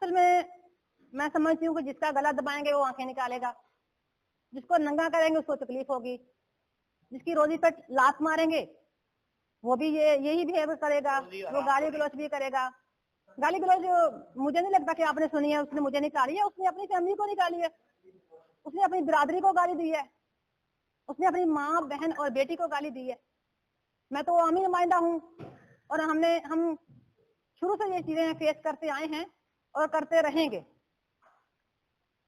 اصل میں سمجھتی ہوں کہ جس کا گلا دبائیں گے وہ آنکھیں نکالے گا, جس کو ننگا کریں گے اس کو تکلیف ہوگی, جس کی روزی پہ لات ماریں گے وہ بھی یہی بہیو کرے گا, وہ گالی گلوچ بھی کرے گا. گالی گلوچ مجھے نہیں لگتا کہ آپ نے سنی ہے, اس نے مجھے نکالی ہے, اس نے اپنی فیملی کو نکالی ہے, اس نے اپنی برادری کو گالی دی ہے, اس نے اپنی ماں بہن اور بیٹی کو گالی دی ہے. میں تو عوامی نمائندہ ہوں اور ہم شروع سے یہ چیزیں فیس کرتے آئے ہیں اور کرتے رہیں گے.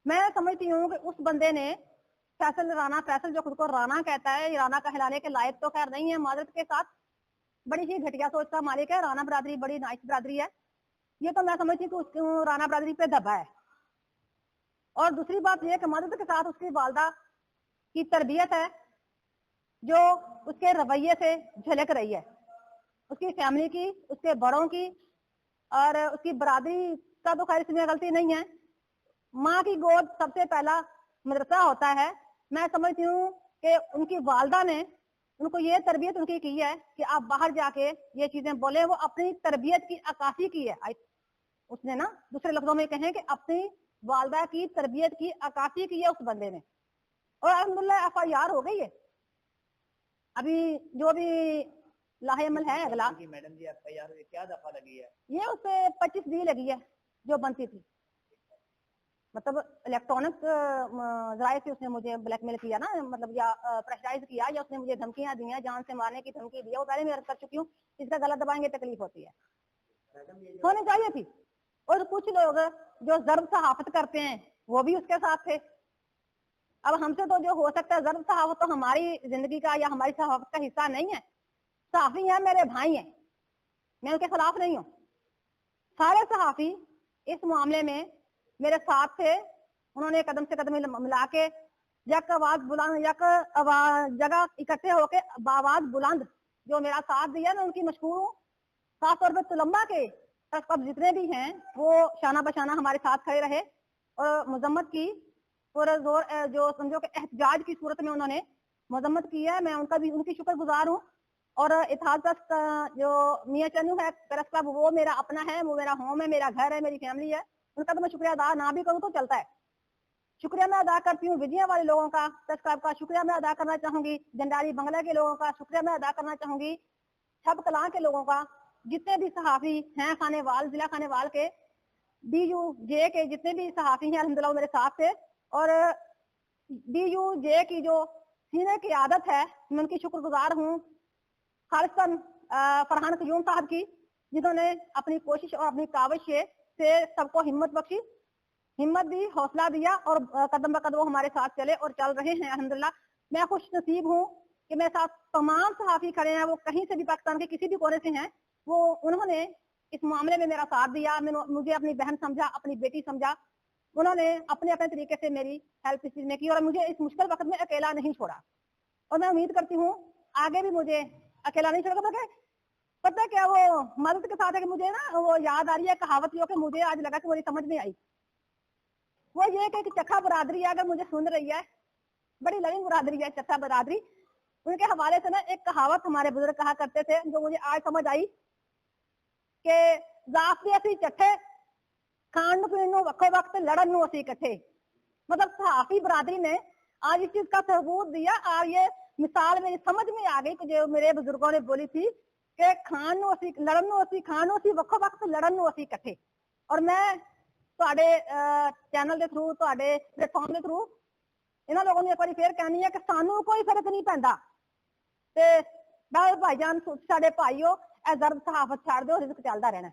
میں سمجھتی ہوں کہ اس بندے نے فیصل جو خود کو رانا کہتا ہے, رانا کہلانے کے لائق تو خیر نہیں ہے, معذرت کے ساتھ بڑی ہی گھٹیا سوچ کا مالک ہے. رانا برادری بڑی نائس برادری ہے, یہ تو میں سمجھتی ہوں کہ اس کو رانا برادری پہ دبا ہے. اور دوسری بات یہ کہ معذرت کے ساتھ اس کی والدہ کی تربیت ہے جو اس کے رویے سے جھلک رہی ہے, اس کی فیملی کی, اس کے بڑوں کی اور اس کی برادری کا تو خیر اس میں غلطی نہیں ہے. ماں کی گود سب سے پہلا مدرسہ ہوتا ہے. میں سمجھتی ہوں کہ ان کی والدہ نے ان کو یہ تربیت ان کی ہے کہ آپ باہر جا کے یہ چیزیں بولیں, وہ اپنی تربیت کی عکاسی کی ہے. اس نے نا دوسرے لفظوں میں کہیں کہ اپنی والدہ کی تربیت کی عکاسی کی ہے اس بندے نے, اور الحمدللہ ایف آئی آر ہو گئی ہے. ابھی جو بھی لاہے عمل ہے اگلا, madam ji F I R کیا دفعہ لگی ہے؟ یہ اس سے 25 دی لگی ہے جو بنتی تھی. مطلب الیکٹرانک ذرائع سے اس نے مجھے بلیک میل کیا نا, مطلب یا پریشرائز کیا, یا اس نے مجھے دھمکیاں دی ہیں, جان سے مارنے کی دھمکی دی ہے. وہ پہلے میں عرض کر چکی ہوں, اس کا گلا دبائیں گے تکلیف ہوتی ہے, ہونی چاہیے تھی. اور کچھ لوگ جو ضرب صحافت کرتے ہیں وہ بھی اس کے ساتھ تھے. اب ہم سے تو جو ہو سکتا ہے ضرب صحافت تو ہماری زندگی کا یا ہماری صحافت کا حصہ نہیں ہے. صحافی ہیں میرے بھائی ہیں, میں ان کے خلاف نہیں ہوں. سارے صحافی اس معاملے میں میرے ساتھ تھے, انہوں نے قدم سے قدم ملا کے یک آواز بلند, یک جگہ اکٹھے ہو کے باواز بلند جو میرا ساتھ دیا, میں ان کی مشکور ہوں. خاص طور پہ تلمبا کے جتنے بھی ہیں وہ شانہ بشانہ ہمارے ساتھ کھڑے رہے اور مذمت کی پورا زور, جو سمجھو کہ احتجاج کی صورت میں انہوں نے مذمت کی ہے. میں ان کا بھی ان کی شکر گزار ہوں. اور اتحاد پرست جو میاں چنو ہے پریس کلب, وہ میرا اپنا ہے, وہ میرا ہوم ہے, میرا گھر ہے, میری فیملی ہے. ان کا تو میں شکریہ ادا نہ بھی کروں تو چلتا ہے. شکریہ میں ادا کرتی ہوں وجیا والے لوگوں کا, پریس کلب کا شکریہ میں ادا کرنا چاہوں گی, جنڈاری بنگلہ کے لوگوں کا شکریہ میں ادا کرنا چاہوں گی, چھب کلاں کے لوگوں کا, جتنے بھی صحافی ہیں خانے وال, ضلع خانے وال کے, ڈی یو جے کے جتنے بھی صحافی ہیں الحمدللہ میرے ساتھ تھے. اور ڈی یو جے کی جو سینئر قیادت ہے میں ان کی شکر گزار ہوں, خالصاً فرحان قیوم صاحب کی, جنہوں نے اپنی کوشش اور اپنی کاوش سے سب کو ہمت بخشی, ہمت دی, حوصلہ دیا, اور قدم بقدم وہ ہمارے ساتھ چلے اور چل رہے ہیں الحمدللہ. میں خوش نصیب ہوں کہ میرے ساتھ تمام صحافی کھڑے ہیں, وہ کہیں سے بھی پاکستان کے کسی بھی کونے سے ہیں, وہ انہوں نے اس معاملے میں میرا ساتھ دیا, مجھے اپنی بہن سمجھا, اپنی بیٹی سمجھا. انہوں نے اپنے اپنے طریقے سے میری ہیلپ اس چیز میں کی اور مجھے اس مشکل وقت میں اکیلا نہیں چھوڑا. اور میں امید کرتی ہوں آگے بھی مجھے اکیلا نہیں چھوڑا. بلکہ پتہ کیا, وہ مدد کے ساتھ ہے کہ مجھے نا وہ یاد آ رہی ہے کہاوت جو کہ مجھے آج لگا کہ مجھے سمجھ میں آئی. وہ یہ کہ چکھا برادری اگر مجھے سن رہی ہے, بڑی لڑی برادری ہے چکھا برادری, ان کے حوالے سے نا ایک کہاوت ہمارے بزرگ کہا کرتے تھے جو مجھے آج سمجھ آئی کہ ذاتی اسی چٹھے کھان پین وقت وقت لڑن اسی کٹھے. مطلب صحافی برادری نے آج اس چیز کا ثبوت دیا, اور یہ مثال میری سمجھ میں آ گئی کہ جو میرے بزرگوں نے بولی تھی کہ کھان اسی لڑن اسی کھان اسی وقت وقت لڑن اسی کٹھے. اور میں چینل کے تھرو پلیٹ فارم کے تھرو انہوں لوگوں نے ایک بار پھر کہنی ہے کہ سانو کوئی فرق نہیں پہنتا تے بھائی جان ساڈے بھائیو اے ضرب صحافت چھاڑ دو, رزق چلتا رہنا.